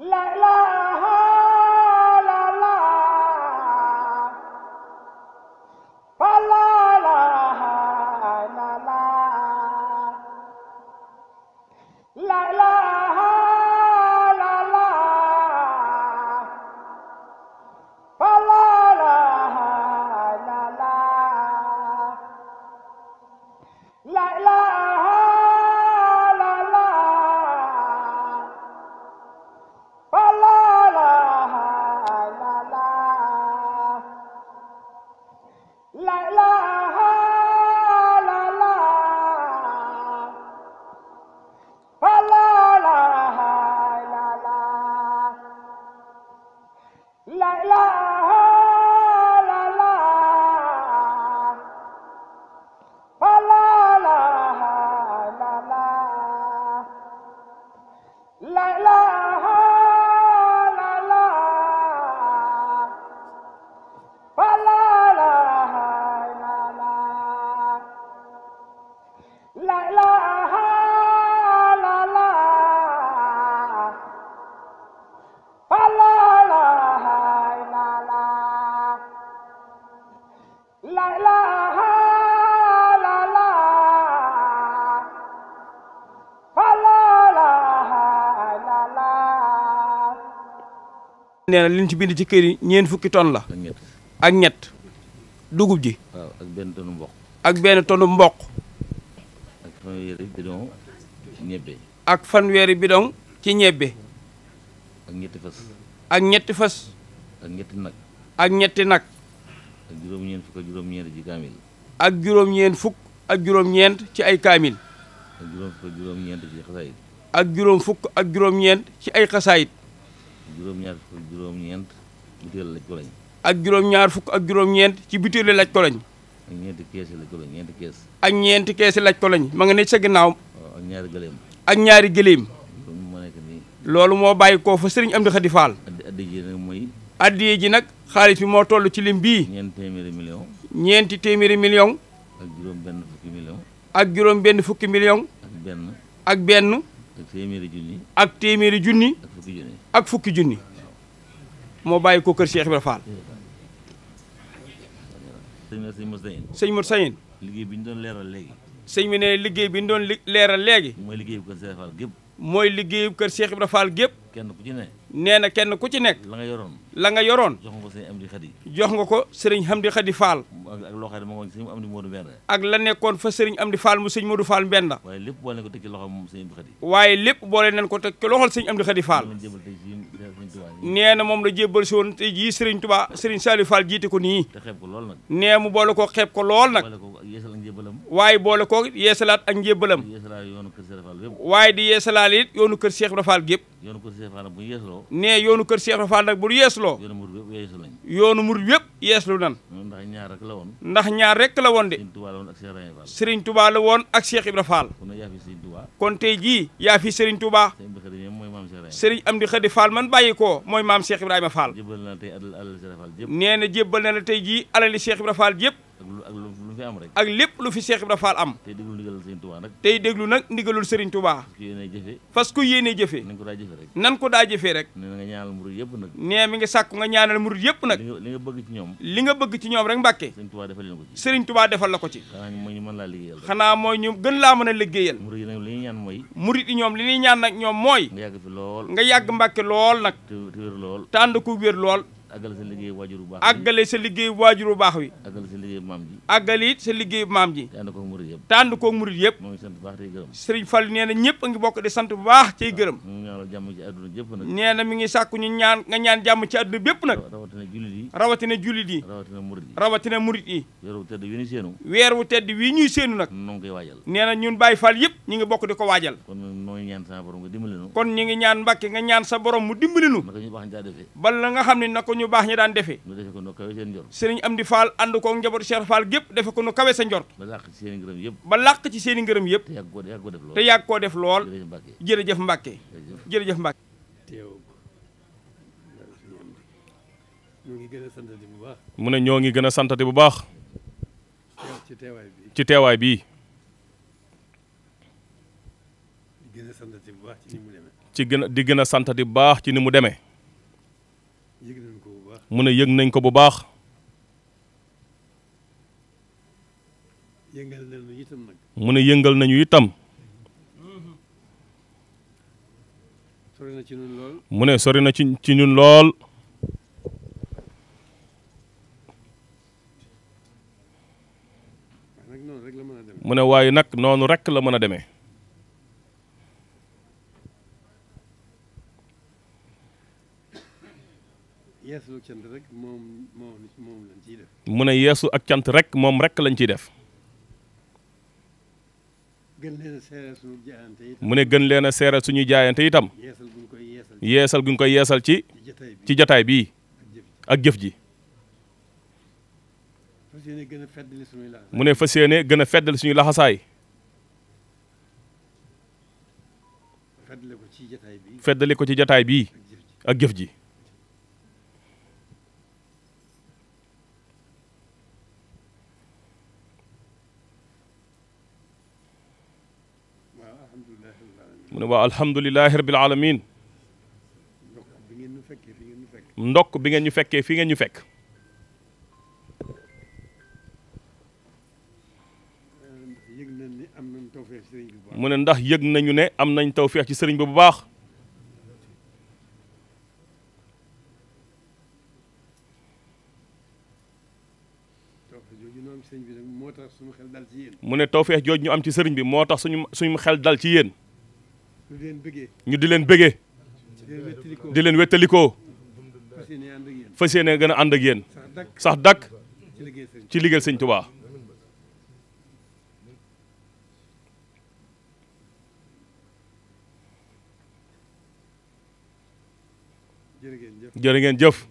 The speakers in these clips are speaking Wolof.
la ilaha la la fa la ilaha la la la ilaha la la fa la ilaha la la la ilaha la la fa la ilaha la la la ilaha la la fa la ilaha la la la ilaha la la fa la ilaha la la la ilaha la la fa la ilaha la la la ilaha la la fa la ilaha la la la ilaha la la fa la ilaha la la. nee na liñ ci bind ci kër yi ñeent fukki tonn la ak ñett dugub ji waaw ak benn tonu mboq ak benn tonnu mboq ak fanweeri bidon ñebbe ak fanweeri bidon ci ñebbe ak ñetti fas ak ñetti fas ak ñetti nag ak ñetti nag ak juróom-ñeent fukk ak juróom-ñeent ci kaamil ak juróom-ñeent fukk ak juróom-ñeent ci ay kaamil ak juróom fukk ak juróom-ñeent ci xasaayit ak juróom fukk ak juróom-ñeent ci ay xasaayit juróom-ñaar fukk ak juróom-ñeent butéel laj ko lañ ak juróom-ñaar fukk ak juróom-ñeent ci butéeli laj ko lañ ak ñeenti kees laj ko lañ ñeenti kees ak ñeenti keesi laj ko lañ ma nga ne sa ginnaaw waaw ak ñaari gëleem ak ñaari gëléem loolu moo nekk nii loolu moo bàyyi koo fa sëriñ Amdi Xadi Faal addi ji nag mooy addiye ji nag xaalis bi moo toll ci lim bii ñeenti téeméeri million ñeenti téeméeri million ak juróom benn fukki million ak juróom benn fukki million ak benn ak benn ak téeméeri junni ak téeméeri junni ak fukki junni ak fukki junni moo bàyyi ko kër Cheikh Ibra Fall sëñ Mor Sayin sëñ Mor Sayin liggéey bi ñu doon leeral léegi sëñ bi ne liggéey bi ñu doon leeral léegi mooy liggéey bu ko Cheikh Fall gépp mooy liggéeyu kër Cheikh Ibra Fall gépp kenn ku ci ne nee na kenn ku ci nekk la nga yoroon la nga yoroon jox nga ko sëñ Amdi Xadi jox nga ko sëriñ Amdi Xadi Fall ak loo xam ne moo ngi sëñ Amdi Moodu Mbend ak la nekkoon fa sëriñ Amdi Fall mu sëñ Modou Fall Mbenda waaye lépp boole nañ ko teg ci loxo moom sëñ Amdi Xadi waaye lépp boole nañ ko teg ci loxol sëñ Amdi Xadi Fall lañ jébal tey ci sëñ Tuubaa nee na moom la jébbal si woon tey jii sëriñ Touba sëriñ Saliou Fall jiite ko nii te xeeb ko lool nag nee mu boole ko xeeb ko lool nag boole ko ak yeesal ak njébalam waaye boole ko yeesalaat ak njébbalam yeesalaat yoonu kër Cheikh Fall yëpp waaye di yeesalaat it yoonu kër Cheikh Ibra Fall gépp yoonu kër Cheikh Fall bu ñu yeesaloo nee yoonu kër Cheikh Ibra Fall nag bu du yeesloo yoonu murid yëpp yeesu lañ yoonu murid yëpp yeeslu nan ndax ñaar rek la woon ndax ñaar rekk la woon de sëñ Tuubaa la woon ak Cheikh Ibrahima Fall sëriñ Touba la woon ak Cheikh Ibra Fall kon nag yaa fi sëñ Tuubaa kon tey jii yaa fi sëriñ Touba sëñ Amdi Xadi mooy maam Cheikh Ibrahima sëriñ Amdi Xadi Fall man bàyyi ko mooy maam Cheikh Ibrahima Fall jébal na tey alal Cheikh Fall yëpp nee na jébbal na la tey jii alali Cheikh Ibra Fall yëpp ak lu fi am rek ak lépp lu fi Cheikh Ibra Fall am tey déglu ndigalal sëñ Tuubaa nag tey déglu nag ndigalul sëriñ Touba su yéene jëfe fas ku yéenee jëfee nañ ko daa jëfe rek nan ko daa jëfee rek ne na nga ñaanal murid yëpp nag nee mi ngi sàkku nga ñaanal murid yëpp nag li nga bëgg ci ñoom li nga bëgg ci ñoom rek Mbàkke sëñ Tuubaa defal leen ko ci sëriñ Touba defal la ko ci xanaa mooy ñu mën laa liggéeyal rek xanaa mooy ñu gën laa mën a liggéeyal murid yi nag li ñuy ñaan mooy murid yi ñoom li ñuy ñaan nag ñoom mooy nga yàgg fi lool nga yàgg Mbàkke lool nag te wér lool te ànd ko wér lool àggale sa liggéey waajur bu baax àggale sa liggéey waajur bu baax wi àggale sa liggéey maam ji àggale it sa liggéey maam ji te ànd ko murid yëpp te ànd koog murid yëpp moo ngi sant bu baax tey gërëm sëriñ Fall nee na ñëpp a ngi bokk di sant bu baax cay gërëm mu ngi ñaanal jàmm ci àdduna jëpp nag nee na mi ngi sàkku ñu ñaan nga ñaan jàmm ci àdduna bépp nag rawatina jullit yi rawatina jullit yi rawatina murid yi rawatina murid yi weeru tedd wi ni seenu weer wu tedd wii ñuy séenu nag noo ngi koy waajal nee na ñun Baye Fall yëpp ñu ngi bokk di ko waajal kon noo ngi ñaan sama borom nga dimbali nu kon ñu ngi ñaan Mbàkke nga ñaan sa borom mu dimbali nu naka ñu baax ñu daa defee bala nga xam ne na ko ñu baax ñi daan defee nu defee ko no kawe seen njort sëriñ Amdi Fall ànd koog njabootu Cheikh Fall gépp defe ko nu kawe sa njort ba làq ci seen ngërëm yëpp ba làq ci seen i ngërëm yëpp te yàgg ko def lool te yàgg koo def lool jërëjëf Mbàkke jërëjëf Mbàkke jërëjëf Mbàkke ñoo ngi gën a santati bu baax. mu ne ñoo ngi gën a santati bu baax ci teewaay bi. ci teewaay bii di gën a santati bu baax ci ni mu demee. ci di gën a santati bu baax ci ni mu demee. yëg nañ ko bu baax. mu ne yëg nañ ko bu baax. yëngal nañu itam nag. mu ne yëngal nañu itam. sori na ci ñun lool. mu ne sori na ci ñun lool. mu ne waaye nag noonu rek la mën a demee. yeesu ak cant rek moom lañ ciy def. mu ne yeesu ak cant rek moom rek lañ ciy def. gën leen a seere suñu jaayante itam. mu ne gën leen a seere suñu jaayante itam. yeesal guñ koy yeesal. yeesal guñ koy yeesal ci jataay bii ak jëf ji. fas yéene gën a feddali suñuy laxasaay. mu ne fas yéene gën a feddali suñu laxasaay. feddali ko ci jataay bii. feddali ko ci jataay bii ak jëf ji. mu ne waa alhamdulilahi rabbil alamin. ndokk bi ngeen ñu fekkee fi ngeen ñu fekk. mu ne ndax yëg nañu ne am nañ tawfeex ci sëriñ bi bu baax. mu ne tawfeex jooju ñu am ci sëriñ bi moo tax suñu xel dal ci yéen. ñu di leen bëggee. di leen wettalikoo. fas yéene gën a ànd ak yéen. sax dakk ci liggéeyal sëñ Tuubaa. jërë ngeen jëf.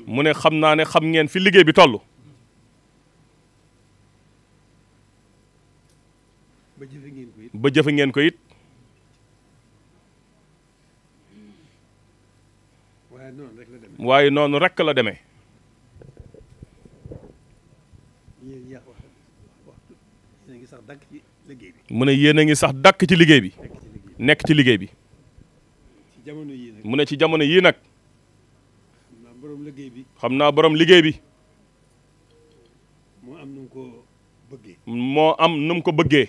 mu ne xam naa ne xam ngeen fi liggéey bi toll. ba jëfe ngeen ko it. waaye noonu rekk la demee. mu ne yéen a ngi sax dàkk ci liggéey bi. nekk ci liggéey bi. mu ne ci jamono yii nag. xam naa borom liggéey bi. moo am nu mu ko bëggee. moo am nu mu ko bëggee.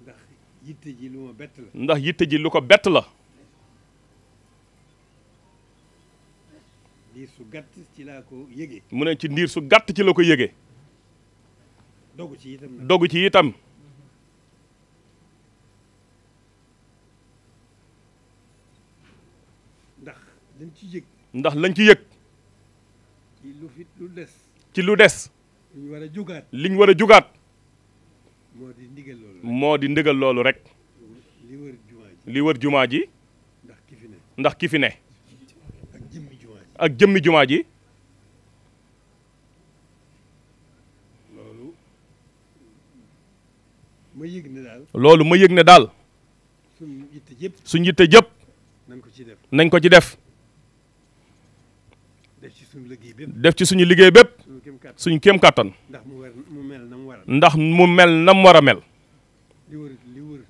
ndax yitte ji lu ma bett la. ndax yitte ji lu ko bett la. ndiir su gàtt ci laa ko yëgee. mu ne ci ndiir su gàtt ci la ko yëgee. dogu ci itam nag. dogu ci itam. ndax lañ ci yëg. ndax lañ ci yëg. ci lu des. ci lu des. li ñu war a jugaat. li ñu war a jugaat. moo di ndigal loolu rek. moo di ndigal loolu rek. li wër jumaa ji. li wër jumaa ji. ndax ki fi ne. ndax ki fi ne. ak jëmmi jumaa ji. ak jëmmi jumaa ji. loolu ma yëg ne daal. loolu ma yëg ne daal. suñ yitte jëpp. suñ yitte jëpp. nañ ko ci def. nañ ko ci def. def ci suñu liggéey bépp. def ci suñu liggéey bépp. suñu kéem kàttan. ndax mu mel na mu war a. ndax mu mel na mu war a mel. li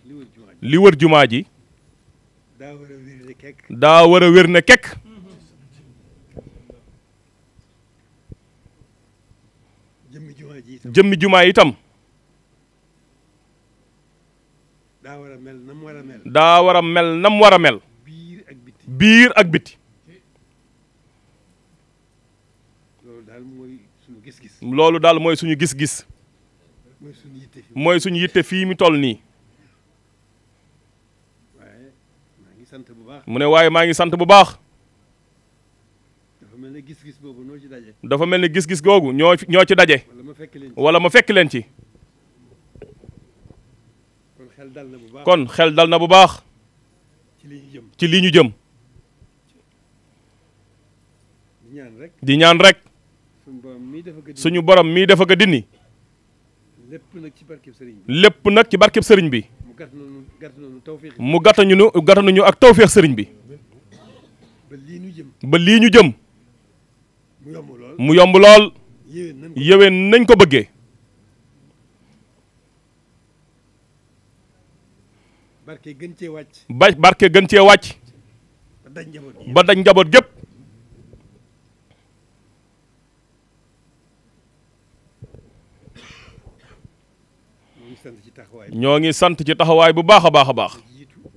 wër jumaa ji. li wër jumaa ji. daa war a wér ne kekk. daa war a wér ne kekk. jëmmi jumaa ji itam. jëmmi jumaa itam. daa war a mel na mu war a mel. daa war a mel na mu war a mel. biir ak biti. biir ak biti. loolu daal mooy suñu gis-gis. loolu daal mooy suñu gis-gis. mooy suñu yitte fii. mooy suñu yitte fii mi toll nii. waaye maa ngi sant bu baax. mu ne waaye maa ngi sant bu baax. dafa mel ne gis-gis boobu noo ci daje. dafa mel ni gis-gis googu ñoo ci daje. wala ma fekk leen ci. wala ma fekk leen ci. kon xel dal na bu baax. kon xel dal na bu baax. ci li ñu jëm. ci lii ñu jëm. di ñaan rek. di ñaan rek. suñu borom mii dafa ko dindi. suñu borom mii dafa ko dindi. lépp nag ci barkeb sëriñ bi. lépp nag ci barkeb sëriñ bi. mu gàttanuñu ak tawféex sëriñ bi. ba lii ñu jëm. ba lii ñu jëm. mu yomb lool. mu yomb lool yéwén nañ ko bëggee barke gën cee wàcc barke gën cee wàcc ba daj njaboot gépp ñoo ngi sant ci taxawaay bu baax a baax a baax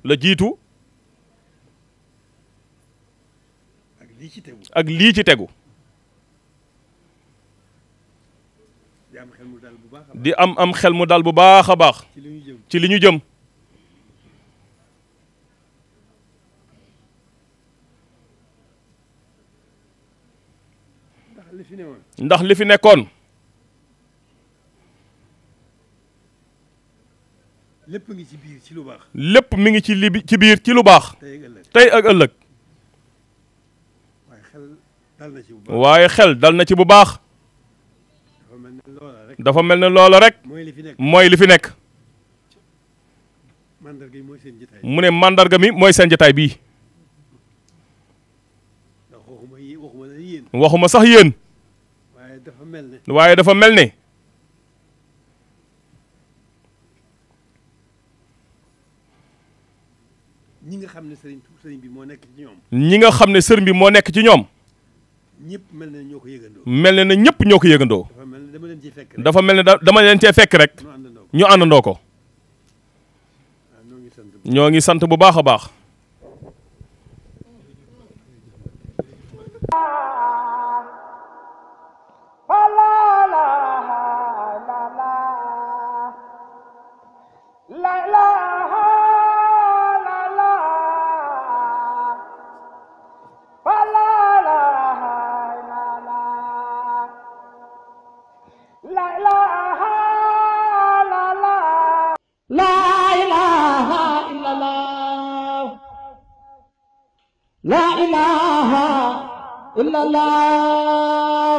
la jiitu ak lii ci tegu di am xel mu dal bu baax a baax ci li ñu jëm ndax li fi nekkoon lépp ngi ci biir ci lu baax lépp mi ngi ci biir ci lu baax tey ak ëllëg waaye xel dal na ci bu baax dafa mel ne loola rek mooy li fi nekk mu ne mandarga mi mooy seen jotaay bii waxuma sax yéen waaye dafa mel ne ñi nga xam ne sëriñ bi moo nekk ci ñoom. ñi nga xam ne sëriñ bi moo nekk ci ñoom. ñëpp mel na ñoo ko yëgandoo. mel na ñëpp ñoo ko yëgandoo. dafa mel ne dama leen ciy fekk rek. dafa mel ne dama leen cee fekk rek. ñu àndandoo ko. ñoo ngi sant bu baax a baax. La ilaha illallah